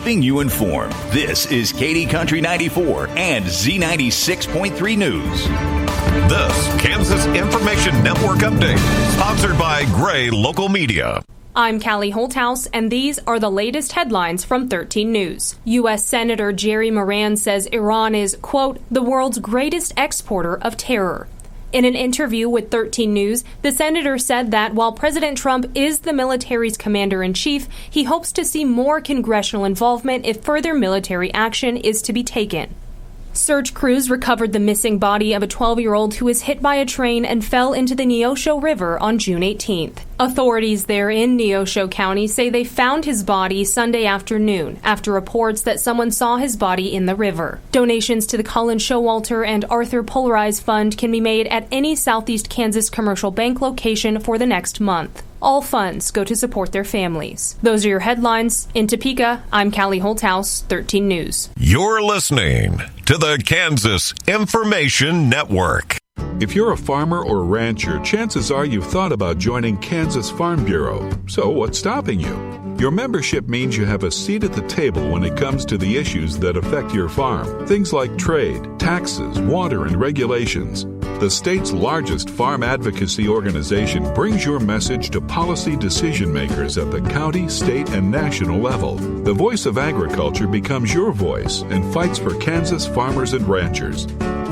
keeping you informed. This is KD Country 94 and Z96.3 News. This Kansas Information Network update, sponsored by Gray Local Media. I'm Callie Holthouse, and these are the latest headlines from 13 News. U.S. Senator Jerry Moran says Iran is, quote, the world's greatest exporter of terror. In an interview with 13 News, the senator said that while President Trump is the military's commander-in-chief, he hopes to see more congressional involvement if further military action is to be taken. Search crews recovered the missing body of a 12-year-old who was hit by a train and fell into the Neosho River on June 18th. Authorities there in Neosho County say they found his body Sunday afternoon after reports that someone saw his body in the river. Donations to the Colin Showalter and Arthur Polarize Fund can be made at any Southeast Kansas commercial bank location for the next month. All funds go to support their families. Those are your headlines. In Topeka, I'm Callie Holthouse, 13 News. You're listening to the Kansas Information Network. If you're a farmer or rancher, chances are you've thought about joining Kansas Farm Bureau. So what's stopping you? Your membership means you have a seat at the table when it comes to the issues that affect your farm. Things like trade, taxes, water, and regulations. The state's largest farm advocacy organization brings your message to policy decision makers at the county, state, and national level. The voice of agriculture becomes your voice and fights for Kansas farmers and ranchers.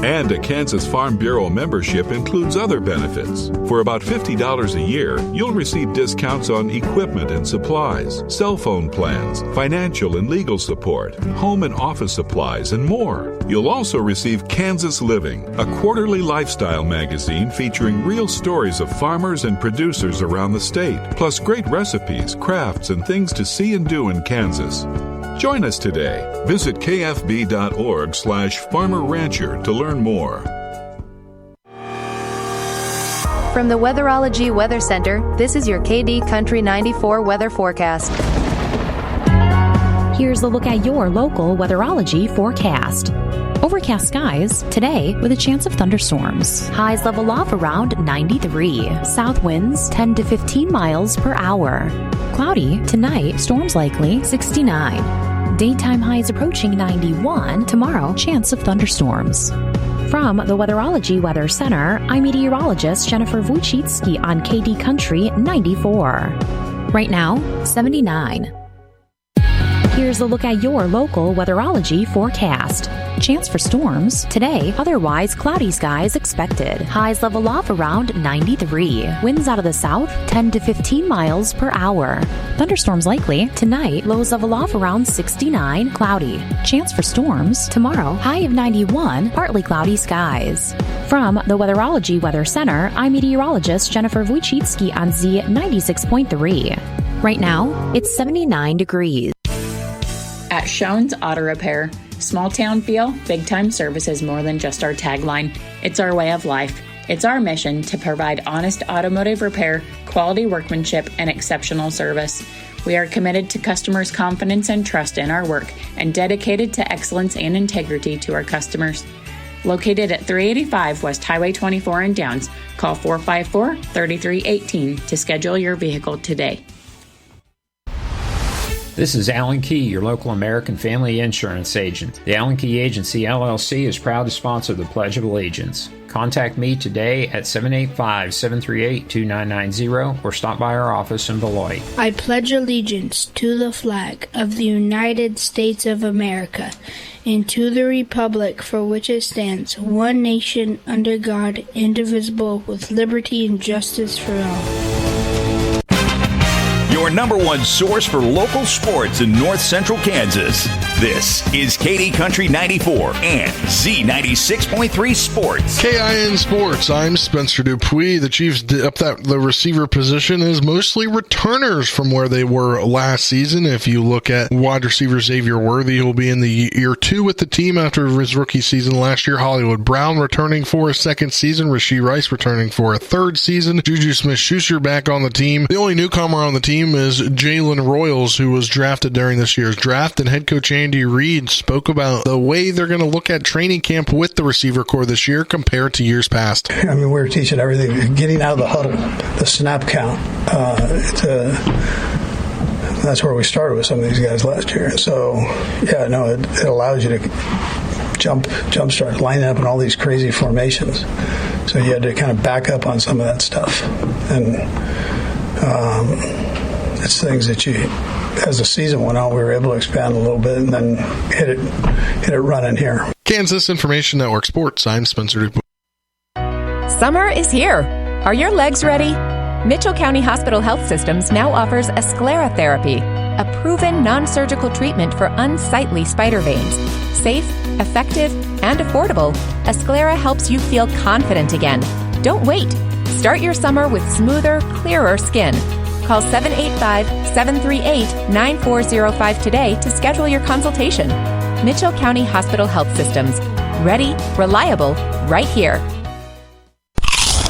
And a Kansas Farm Bureau membership includes other benefits. For about $50 a year, you'll receive discounts on equipment and supplies, cell phone plans, financial and legal support, home and office supplies, and more. You'll also receive Kansas Living, a quarterly lifestyle magazine featuring real stories of farmers and producers around the state, plus great recipes, crafts, and things to see and do in Kansas. Join us today. Visit kfb.org/farmer-rancher to learn more. From the Weatherology Weather Center, this is your KD Country 94 weather forecast. Here's a look at your local weatherology forecast. Overcast skies today with a chance of thunderstorms. Highs level off around 93. South winds 10 to 15 miles per hour. Cloudy tonight, storms likely 69. Daytime highs approaching 91. Tomorrow, chance of thunderstorms. From the Weatherology Weather Center, I'm meteorologist Jennifer Wojcicki on KD Country 94. Right now, 79. Here's a look at your local weatherology forecast. Chance for storms today, otherwise cloudy skies expected. Highs level off around 93. Winds out of the south 10 to 15 miles per hour. Thunderstorms likely tonight, lows level off around 69, cloudy. Chance for storms tomorrow, high of 91, partly cloudy skies. From the Weatherology Weather Center, I'm meteorologist Jennifer Wojcicki on Z96.3. Right now, it's 79 degrees. At Schoen's Auto Repair, small town feel, big time service is more than just our tagline. It's our way of life. It's our mission to provide honest automotive repair, quality workmanship, and exceptional service. We are committed to customers' confidence and trust in our work and dedicated to excellence and integrity to our customers. Located at 385 West Highway 24 in Downs, call 454-3318 to schedule your vehicle today. This is Alan Key, your local American Family Insurance agent. The Alan Key Agency, LLC is proud to sponsor the Pledge of Allegiance. Contact me today at 785-738-2990 or stop by our office in Beloit. I pledge allegiance to the flag of the United States of America and to the republic for which it stands, one nation under God, indivisible, with liberty and justice for all. Your number one source for local sports in north central Kansas. This is KD Country 94 and Z96.3 Sports. KIN Sports. I'm Spencer Dupuis. The Chiefs up the receiver position is mostly returners from where they were last season. If you look at wide receiver Xavier Worthy, who will be in the year 2 with the team after his rookie season last year. Hollywood Brown returning for a second season. Rasheed Rice returning for a third season. Juju Smith-Schuster back on the team. The only newcomer on the team is Jalen Royals, who was drafted during this year's draft, and head coach Andy Reid spoke about the way they're going to look at training camp with the receiver corps this year compared to years past. I mean, we're teaching everything, getting out of the huddle, the snap count, that's where we started with some of these guys last year. So, yeah, no, it allows you to jump start, line up in all these crazy formations. So you had to kind of back up on some of that stuff. And it's things that you, as the season went on, we were able to expand a little bit and then hit it running here. Kansas Information Network Sports, I'm Spencer Dupuis. Summer is here. Are your legs ready? Mitchell County Hospital Health Systems now offers a sclerotherapy, a proven non-surgical treatment for unsightly spider veins. Safe, effective, and affordable, Asclera helps you feel confident again. Don't wait. Start your summer with smoother, clearer skin. Call 785-738-9405 today to schedule your consultation. Mitchell County Hospital Health Systems. Ready, reliable, right here.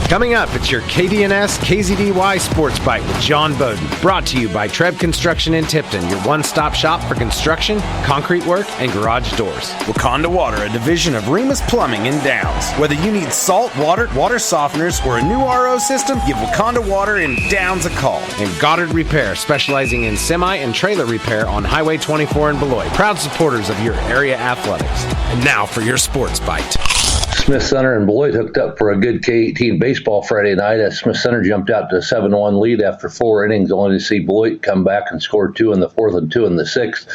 Coming up, it's your KDNS KZDY Sports Bite with John Bowden. Brought to you by Treb Construction in Tipton, your one-stop shop for construction, concrete work, and garage doors. Wakanda Water, a division of Remus Plumbing in Downs. Whether you need salt, water softeners, or a new RO system, give Wakanda Water in Downs a call. And Goddard Repair, specializing in semi and trailer repair on Highway 24 in Beloit. Proud supporters of your area athletics. And now for your Sports Bite. Smith Center and Beloit hooked up for a good K-18 baseball Friday night as Smith Center jumped out to a 7-1 lead after 4 innings, only to see Beloit come back and score 2 in the 4th and 2 in the 6th.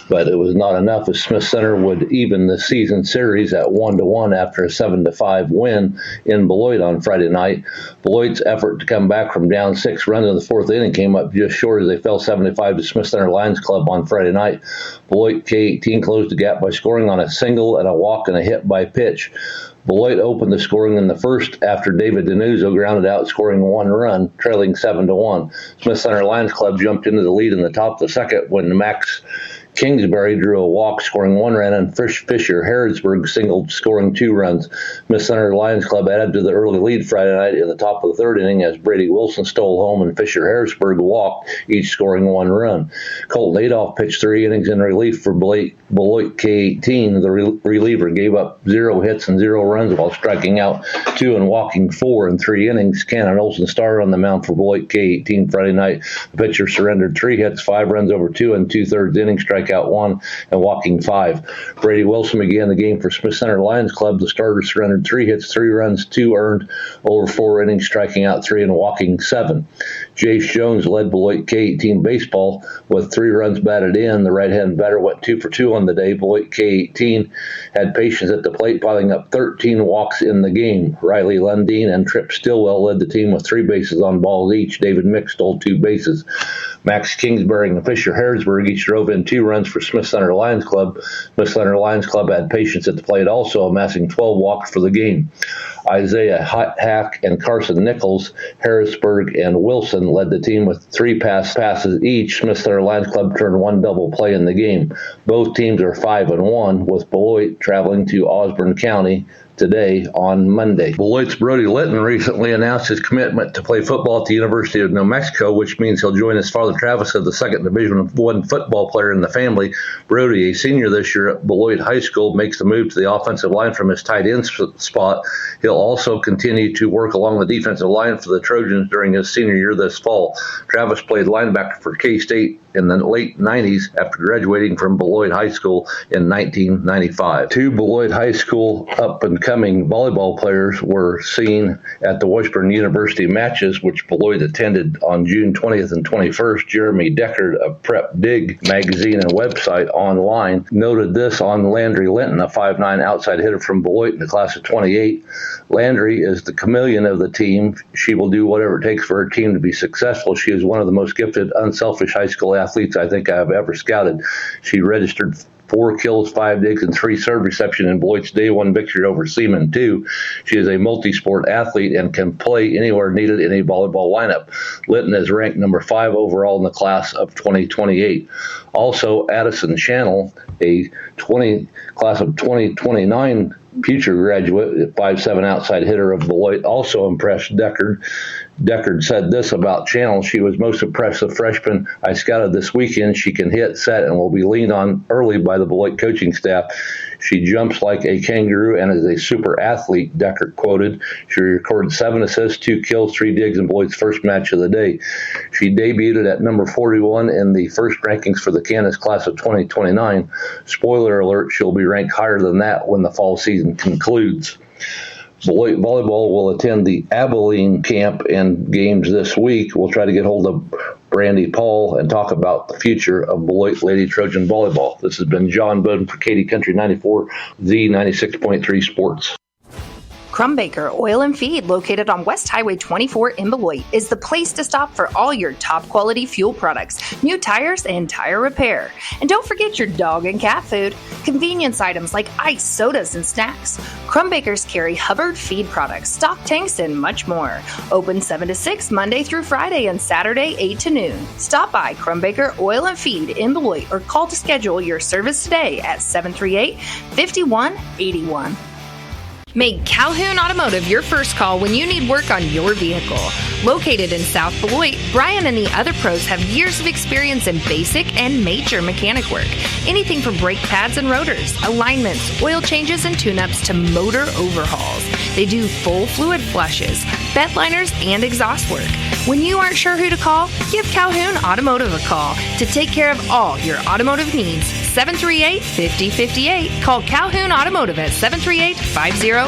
But it was not enough as Smith Center would even the season series at 1-1 after a 7-5 win in Beloit on Friday night. Beloit's effort to come back from down 6 runs in the 4th inning came up just short as they fell 7-5 to Smith Center Lions Club on Friday night. Beloit K-18 closed the gap by scoring on a single and a walk and a hit by pitch. Beloit opened the scoring in the first after David Denuzzo grounded out, scoring 1 run, trailing 7-1. Smith Center Lions Club jumped into the lead in the top of the second when Max Kingsbury drew a walk, scoring 1 run, and Fisher Harrodsburg singled, scoring 2 runs. Smith Center Lions Club added to the early lead Friday night in the top of the 3rd inning as Brady Wilson stole home and Fisher Harrodsburg walked, each scoring 1 run. Colton Adolph pitched 3 innings in relief for Beloit K-18. The reliever gave up 0 hits and 0 runs while striking out 2 and walking 4 in 3 innings. Cannon Olson started on the mound for Beloit K-18 Friday night. The pitcher surrendered 3 hits, 5 runs over 2 and 2/3 innings, strikeout 1 and walking 5. Brady Wilson began the game for Smith Center Lions Club. The starter surrendered 3 hits, 3 runs, 2 earned over 4 innings, striking out 3 and walking 7. Jace Jones led Beloit K-18 baseball with 3 runs batted in. The right-hand batter went 2 for 2 on the day. Beloit K-18 had patience at the plate, piling up 13 walks in the game. Riley Lundeen and Tripp Stillwell led the team with 3 bases on balls each. David Mick stole 2 bases. Max Kingsbury and Fisher Harrodsburg each drove in 2 runs for Smith Center Lions Club. Smith Center Lions Club had patience at the plate, also amassing 12 walks for the game. Isaiah Hack and Carson Nichols, Harrisburg, and Wilson led the team with 3 passes each. Smith Center Lions Club turned 1 double play in the game. Both teams are 5-1, with Beloit traveling to Osborne County today on Monday. Beloit's Brody Litton recently announced his commitment to play football at the University of New Mexico, which means he'll join his father Travis as the 2nd Division I football player in the family. Brody, a senior this year at Beloit High School, makes the move to the offensive line from his tight end spot. He'll also continue to work along the defensive line for the Trojans during his senior year this fall. Travis played linebacker for K-State in the late 90s after graduating from Beloit High School in 1995. 2 Beloit High School up-and-coming volleyball players were seen at the Washburn University matches, which Beloit attended on June 20th and 21st. Jeremy Deckard of Prep Dig magazine and website online noted this on Landry Linton, a 5'9" outside hitter from Beloit in the class of 28. Landry is the chameleon of the team. She will do whatever it takes for her team to be successful. She is one of the most gifted, unselfish high school athletes I think I have ever scouted. She registered 4 kills, 5 digs, and 3 serve reception in Beloit's Day 1 victory over Seaman 2. She is a multi-sport athlete and can play anywhere needed in a volleyball lineup. Litton is ranked number 5 overall in the class of 2028. Also, Addison Channel, a class of 2029 future graduate, 5'7" outside hitter of Beloit, also impressed Deckard. Deckard said this about Channel. She was most impressive freshman I scouted this weekend. She can hit, set, and will be leaned on early by the Beloit coaching staff. She jumps like a kangaroo and is a super athlete, Deckard quoted. She recorded 7 assists, 2 kills, 3 digs in Beloit's first match of the day. She debuted at number 41 in the first rankings for the Kansas class of 2029. Spoiler alert, she'll be ranked higher than that when the fall season concludes. Beloit Volleyball will attend the Abilene camp and games this week. We'll try to get hold of Brandy Paul and talk about the future of Beloit Lady Trojan Volleyball. This has been John Bowden for KD Country 94, Z96.3 Sports. Crumbaker Oil and Feed, located on West Highway 24 in Beloit, is the place to stop for all your top quality fuel products, new tires, and tire repair. And don't forget your dog and cat food, convenience items like ice, sodas, and snacks. Crumbakers carry Hubbard feed products, stock tanks, and much more. Open 7 to 6 Monday through Friday and Saturday 8 to noon. Stop by Crumbaker Oil and Feed in Beloit or call to schedule your service today at 738-5181. Make Calhoun Automotive your first call when you need work on your vehicle. Located in South Beloit, Brian and the other pros have years of experience in basic and major mechanic work. Anything from brake pads and rotors, alignments, oil changes and tune-ups to motor overhauls. They do full fluid flushes, bed liners, and exhaust work. When you aren't sure who to call, give Calhoun Automotive a call to take care of all your automotive needs. 738-5058. Call Calhoun Automotive at 738-5058.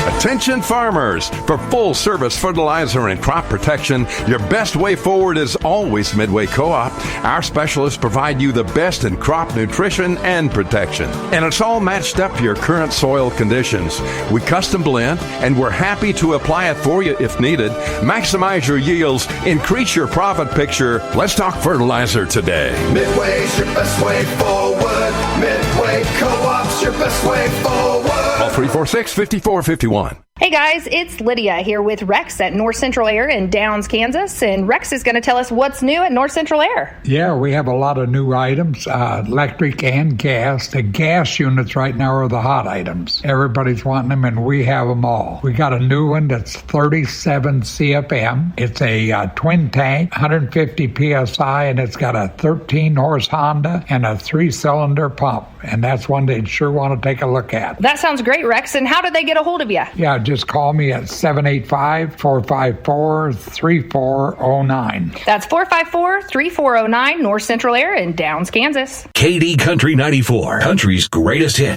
Attention farmers! For full service fertilizer and crop protection, your best way forward is always Midway Co-op. Our specialists provide you the best in crop nutrition and protection. And it's all matched up to your current soil conditions. We custom blend, and we're happy to apply it for you if needed. Maximize your yields, increase your profit picture. Let's talk fertilizer today. Midway's your best way forward. Midway Co-op's your best way forward. Call 346-5451. Hey guys, it's Lydia here with Rex at North Central Air in Downs, Kansas, and Rex is going to tell us what's new at North Central Air. Yeah, we have a lot of new items, electric and gas. The gas units right now are the hot items. Everybody's wanting them, and we have them all. We got a new one that's 37 CFM. It's a twin tank, 150 PSI, and it's got a 13-horse Honda and a 3-cylinder pump, and that's one they'd sure want to take a look at. That sounds great, Rex, and how did they get a hold of you? Yeah, just call me at 785-454-3409. That's 454-3409, North Central Air in Downs, Kansas. KD Country 94, country's greatest hits.